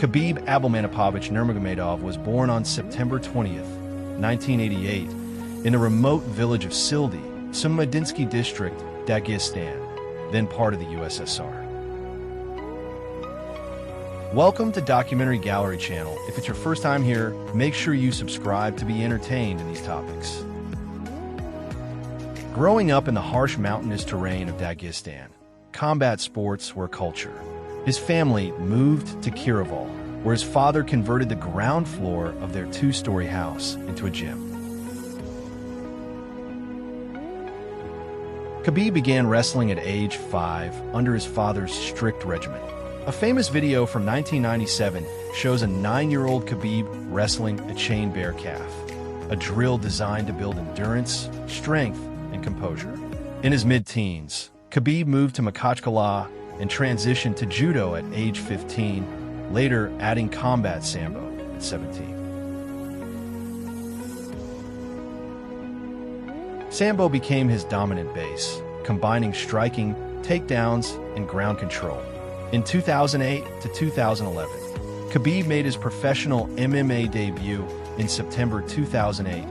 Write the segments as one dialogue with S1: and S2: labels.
S1: Khabib Abelmanopovich Nurmagomedov was born on September 20th, 1988, in the remote village of Sildi, Sumadinsky District, Dagestan, then part of the USSR. Welcome to Documentary Gallery Channel. If it's your first time here, make sure you subscribe to be entertained in these topics. Growing up in the harsh mountainous terrain of Dagestan, combat sports were culture. His family moved to Kiraval, where his father converted the ground floor of their two-story house into a gym. Khabib began wrestling at age 5 under his father's strict regimen. A famous video from 1997 shows a 9-year-old Khabib wrestling a chain bear calf, a drill designed to build endurance, strength, and composure. In his mid-teens, Khabib moved to Makhachkala and transitioned to judo at age 15, later adding combat sambo at 17. Sambo became his dominant base, combining striking, takedowns, and ground control. In 2008 to 2011, Khabib made his professional MMA debut in September 2008,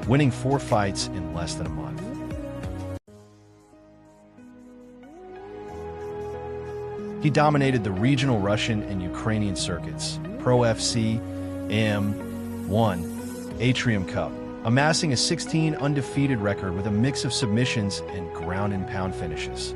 S1: winning 4 fights in less than a month. He dominated the regional Russian and Ukrainian circuits, Pro FC, AM1, Atrium Cup, amassing a 16 undefeated record with a mix of submissions and ground-and-pound finishes.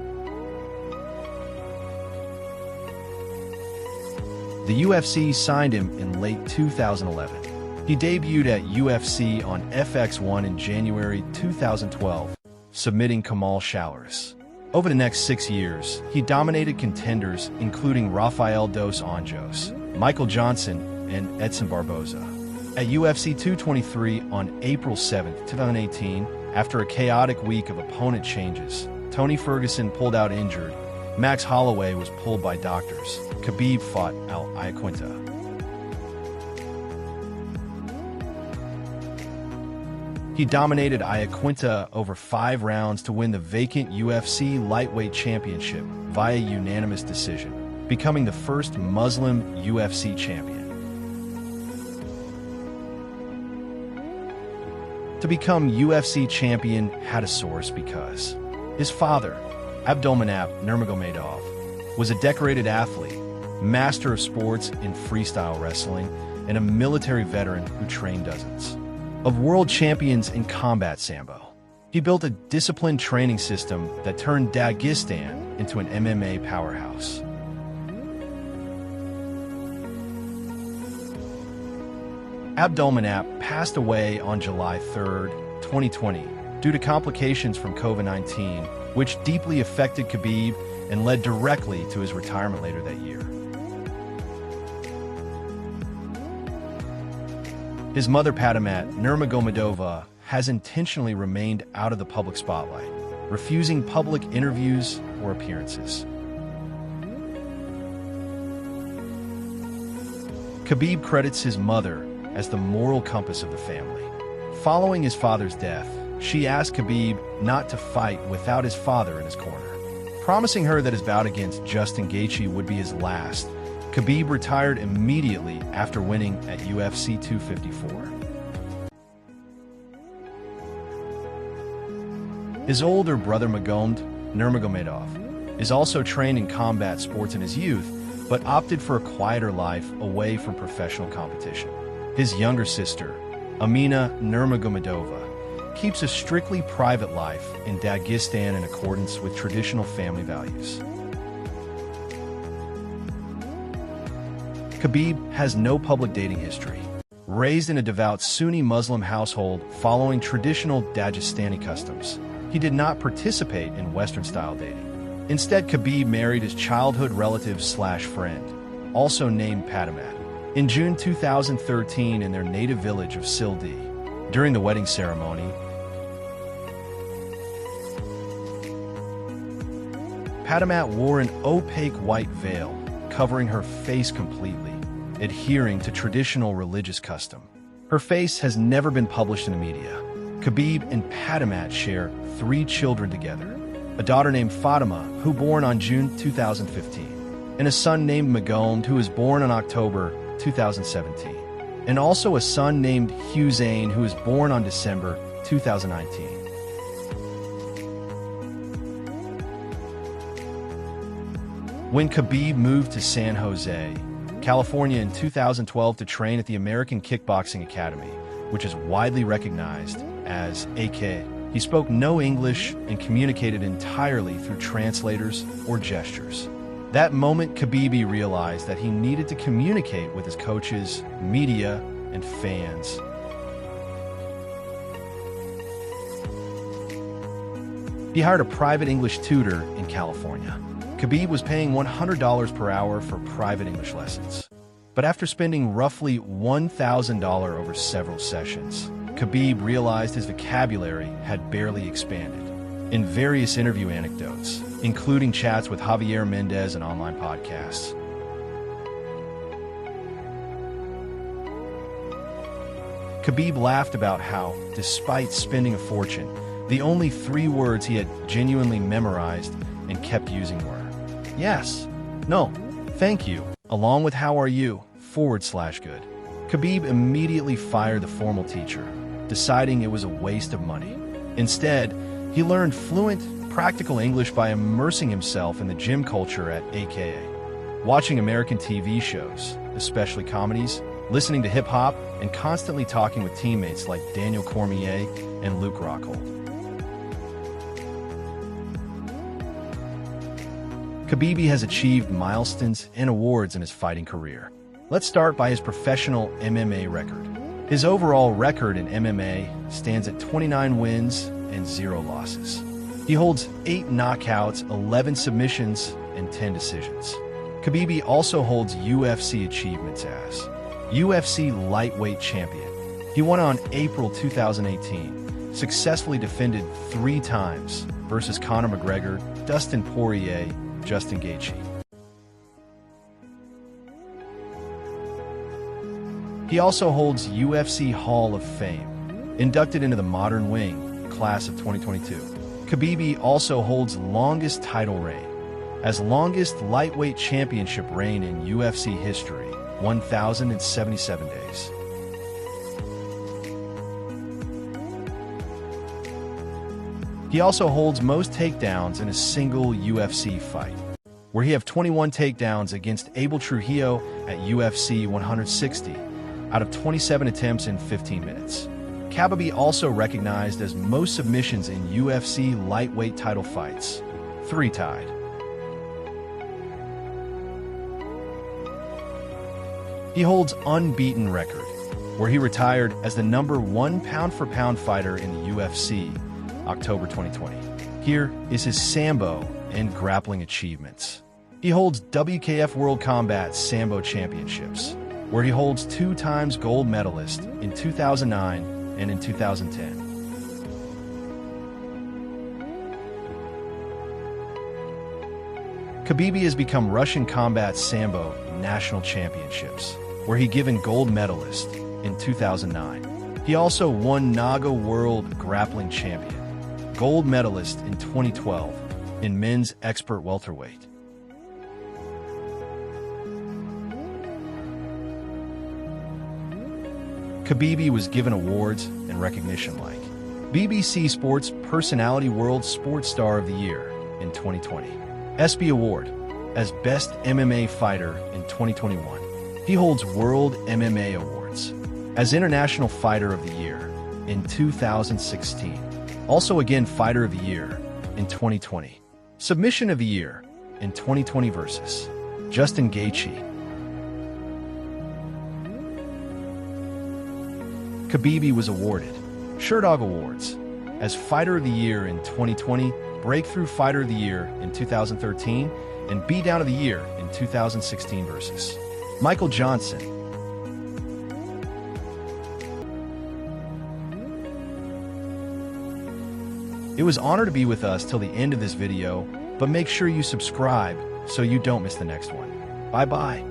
S1: The UFC signed him in late 2011. He debuted at UFC on FX1 in January 2012, submitting Kamal Showers. Over the next 6 years, he dominated contenders including Rafael dos Anjos, Michael Johnson, and Edson Barboza. At UFC 223 on April 7, 2018, after a chaotic week of opponent changes, Tony Ferguson pulled out injured, Max Holloway was pulled by doctors, Khabib fought Al Iaquinta. He dominated Iaquinta over 5 rounds to win the vacant UFC lightweight championship via unanimous decision, becoming the first Muslim UFC champion. To become UFC champion had a source because his father, Abdulmanap Nurmagomedov, was a decorated athlete, master of sports in freestyle wrestling, and a military veteran who trained dozens of world champions in combat sambo. He built a disciplined training system that turned Dagestan into an MMA powerhouse. Abdulmanap passed away on July 3, 2020, due to complications from COVID-19, which deeply affected Khabib and led directly to his retirement later that year. His mother, Padmat Nurmagomedova, has intentionally remained out of the public spotlight, refusing public interviews or appearances. Khabib credits his mother as the moral compass of the family. Following his father's death, she asked Khabib not to fight without his father in his corner, promising her that his bout against Justin Gaethje would be his last. Khabib retired immediately after winning at UFC 254. His older brother Magomed Nurmagomedov is also trained in combat sports in his youth, but opted for a quieter life away from professional competition. His younger sister, Amina Nurmagomedova, keeps a strictly private life in Dagestan in accordance with traditional family values. Khabib has no public dating history. Raised in a devout Sunni Muslim household following traditional Dagestani customs, he did not participate in Western-style dating. Instead, Khabib married his childhood relative/friend, also named Padmat, in June 2013 in their native village of Sildi. During the wedding ceremony, Padmat wore an opaque white veil, covering her face completely, adhering to traditional religious custom. Her face has never been published in the media. Khabib and Padmat share 3 children together, a daughter named Fatima, who born on June 2015, and a son named Nurmagomedov, who was born in October 2017, and also a son named Hussein, who was born on December 2019. When Khabib moved to San Jose, California in 2012 to train at the American Kickboxing Academy, which is widely recognized as AK, he spoke no English and communicated entirely through translators or gestures. That moment, Khabib realized that he needed to communicate with his coaches, media, and fans. He hired a private English tutor in California. Khabib was paying $100 per hour for private English lessons. But after spending roughly $1,000 over several sessions, Khabib realized his vocabulary had barely expanded. In various interview anecdotes, including chats with Javier Mendez and online podcasts, Khabib laughed about how, despite spending a fortune, the only 3 words he had genuinely memorized and kept using were, "Yes," "No," "Thank you," along with "How are you?" /good. Khabib immediately fired the formal teacher, deciding it was a waste of money. Instead, he learned fluent, practical English by immersing himself in the gym culture at AKA, watching American TV shows, especially comedies, listening to hip-hop, and constantly talking with teammates like Daniel Cormier and Luke Rockhold. Khabib has achieved milestones and awards in his fighting career. Let's start by his professional MMA record. His overall record in MMA stands at 29 wins and 0 losses. He holds 8 knockouts, 11 submissions, and 10 decisions. Khabib also holds UFC achievements as UFC lightweight champion. He won on April 2018, successfully defended 3 times versus Conor McGregor, Dustin Poirier, Justin Gaethje. He also holds UFC Hall of Fame, inducted into the Modern Wing class of 2022. Khabib also holds longest title reign, as longest lightweight championship reign in UFC history, 1,077 days. He also holds most takedowns in a single UFC fight, where he have 21 takedowns against Abel Trujillo at UFC 160 out of 27 attempts in 15 minutes. Khabib also recognized as most submissions in UFC lightweight title fights, 3 tied. He holds unbeaten record, where he retired as the #1 pound-for-pound fighter in the UFC, October 2020. Here is his Sambo and grappling achievements. He holds WKF World Combat Sambo Championships, where he holds 2 times gold medalist in 2009 and in 2010. Khabib has become Russian Combat Sambo National Championships, where he given gold medalist in 2009. He also won NAGA World Grappling Champion, gold medalist in 2012 in men's expert welterweight. Khabib was given awards and recognition like BBC Sports Personality World Sports Star of the Year in 2020, ESPY Award as Best MMA Fighter in 2021. He holds World MMA Awards as International Fighter of the Year in 2016, also again Fighter of the Year in 2020, Submission of the Year in 2020 versus Justin Gaethje. Khabib was awarded Sherdog Awards as Fighter of the Year in 2020, Breakthrough Fighter of the Year in 2013, and Beatdown of the Year in 2016 versus Michael Johnson. It was an honor to be with us till the end of this video, but make sure you subscribe so you don't miss the next one. Bye-bye.